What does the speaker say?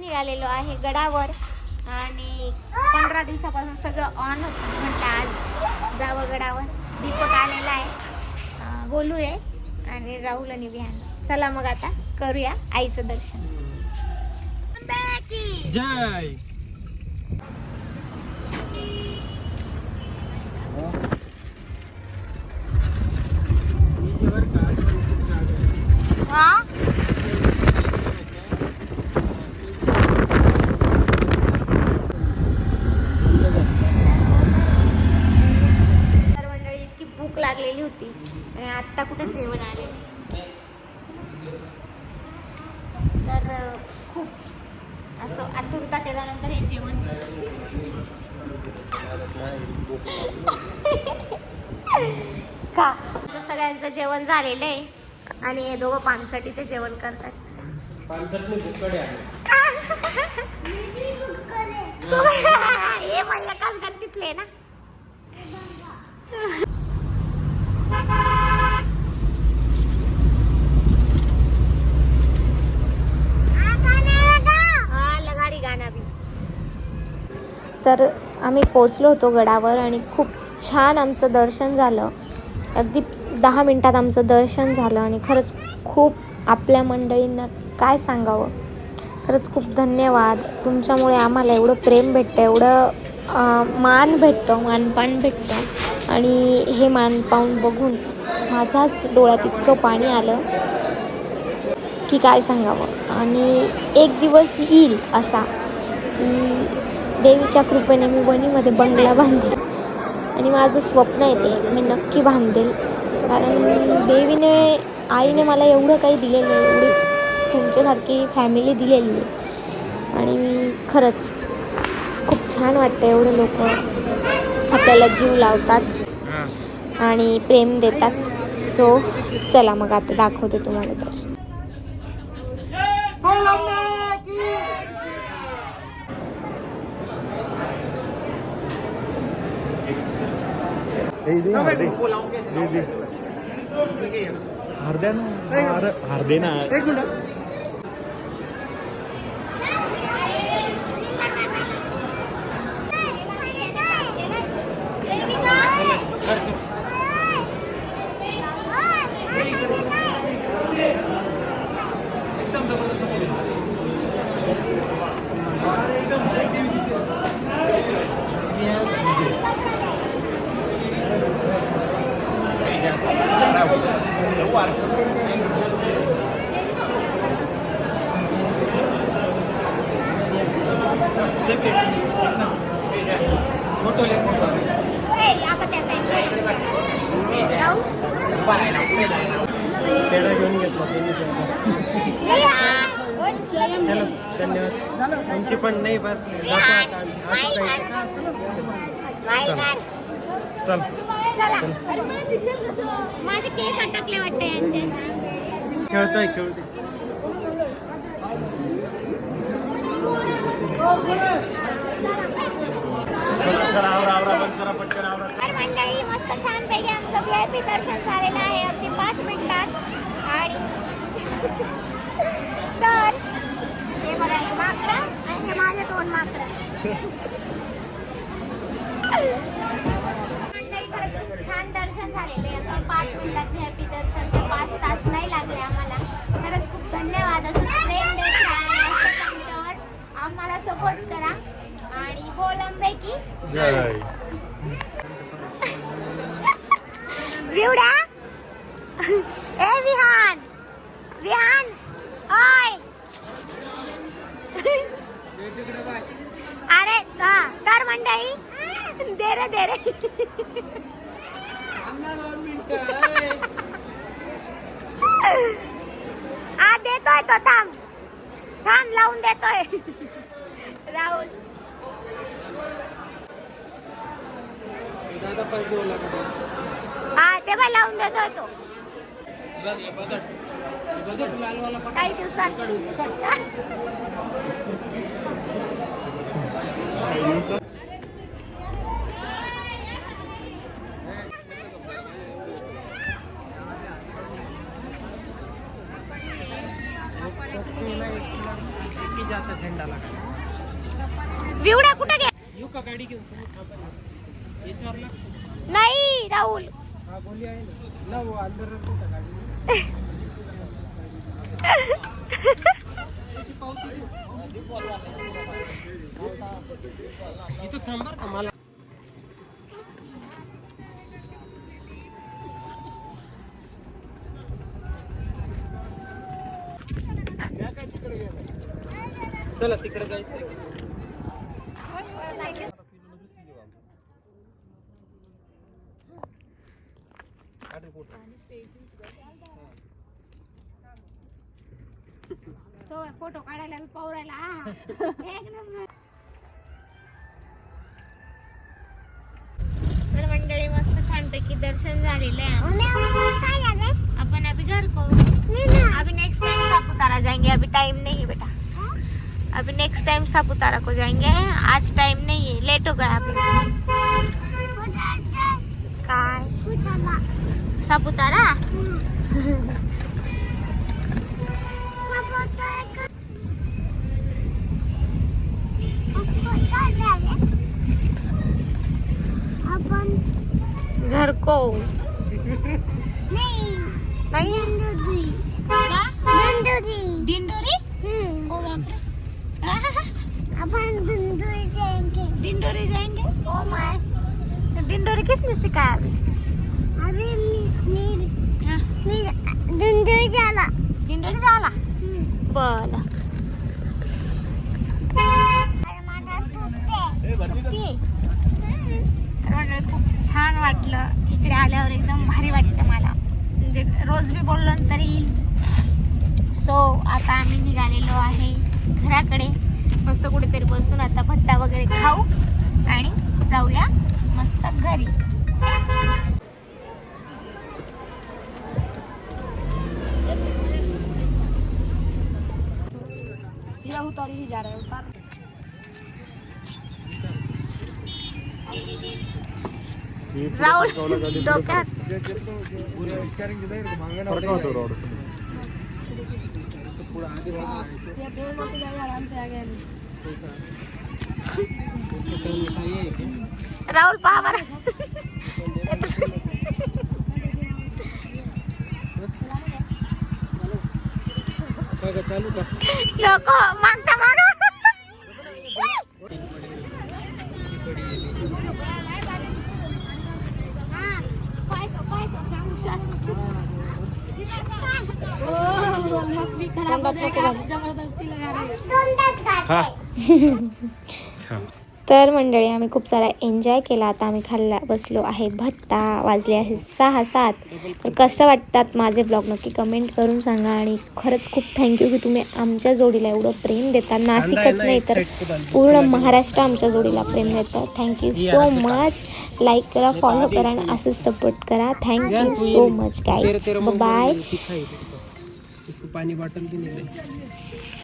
निघालेलो आहे गडावर आणि 15 दिवसापासून सगळं ऑन होतं. म्हटलं आज जावं गडावर. दीपक आलेला आहे, गोलू आहे आणि राहुल आणि विहान. चला मग आता करूया आईचं दर्शन. जय लागलेली होती आणि आत्ता कुठे जेवण आले तर खूप असं आतुरता केल्यानंतर हे जेवण. का सगळ्यांचं जेवण झालेलं आहे आणि हे दोघं पानसाठी ते जेवण करतात. हे माझ्या एकाच गणतीतले ना. तर आम्ही पोचलो होतो गडावर आणि खूप छान आमचं दर्शन झालं. अगदी 10 मिनिटात आमचं दर्शन झालं आणि खरंच खूप आपल्या मंडळींना काय सांगावं. खरंच खूप धन्यवाद. तुमच्यामुळे आम्हाला एवढं प्रेम भेटतं, एवढं मान भेटतं, मानपान भेटतं आणि हे मानपान बघून माझ्याच डोळ्यात इतकं पाणी आलं की काय सांगावं. आणि एक दिवस येईल असा की देवीच्या कृपेने मी वणीमध्ये बंगला बांधेल आणि माझं स्वप्न आहे ते मी नक्की बांधेल. कारण देवीने, आईने मला एवढं काही दिलेलं आहे, एवढी तुमच्यासारखी फॅमिली दिलेली आहे आणि मी खरंच खूप छान वाटतं. एवढे लोक आपल्याला जीव लावतात आणि प्रेम देतात. सो चला मग आता दाखवते तुम्हाला दर्शन. हार्दे ना पेढा घेऊन घेतला. चलो धन्यवाद. तुमची पण नाही बस चल. माझे केस अटकले वाटते यांचे. खेळतोय चला आवरा बंद करा पटकन आवरा. मंडळी मस्त छान पैकी आमचं VIP दर्शन झालेलं आहे अगदी 5 मिनिटात. आणि तर हे बघा, हे माकडं आणि हे माझे 2 माकडं. मंडळी खरंच खूप छान दर्शन झालेले अगदी 5 मिनिटात. VIP दर्शनचे 5 तास नाही लागले आम्हाला. खरंच खूप धन्यवाद. असं प्रेम देत राहा, आमच्यावर आम्हाला सपोर्ट करा आणि बोल अंबे की जय. विवडा ए विहान ओय अरे तर मंडळी दे रे देतोय तो. थांब लावून देतोय राहुल. हा ते बाय लावून देतोय तो काही दिवसात. जाता है झेंडाला विवडा कुठं घ्या येऊ का गाडी घेऊन तुम्ही थांबा ना. याच्यावर लक्ष. नाही राहुल हा बोली आहे ना वो अंदर रखो का गाडी इथं थांबा का मला चला तिकडे जायचंय तो फोटो काढायला मी पावरायला एक नंबर. तर मंडळी मस्त छानपैकी दर्शन झालेलं आहे. अपन अभी घर को अभी नेक्स्ट टाइम सापुतारा जाएंगे. अभी टाइम नहीं है बेटा. अभी नेक्स्ट टाइम सापुतारा को जाएंगे. आज टाइम नहीं है. लेट हो गया अभी. काय सापुतारा घर को नहीं क्या दिंडोरी ओ बाप रे. अपन दिंडोरी जाएंगे. ओ माय दिंडोरी किसने सिखाया अभी दिंडोरी झाला बरं. मंडळी खूप छान वाटलं इकडे आल्यावर. एकदम भारी वाटतं मला. म्हणजे रोज मी बोललो तरी येईल. सो आता आम्ही निघालेलो आहे घराकडे. मस्त कुठेतरी बसून आता भत्ता वगैरे खाऊ आणि जाऊया मस्त घरी. उतार ही जा रहा है उतार. राहुल डोक्यात राहुल पहा बरं. चालू का नको मागचा मारू. तर मंडळी आम्ही खूप सारा एन्जॉय केला. आता आम्ही खाल्ला बसलो आहे भत्ता. वाजले आहे 6:07. तर कसं वाटतात माझे ब्लॉग नक्की कमेंट करून सांगा. आणि खरंच खूप थँक्यू की तुम्ही आमच्या जोडीला एवढं प्रेम देता. नाशिकच नाही तर पूर्ण महाराष्ट्र आमच्या जोडीला प्रेम देतं. Thank you so much. लाईक करा, फॉलो करा आणि असंच सपोर्ट करा. Thank you so much guys. Bye. पानी बॉटल भी नहीं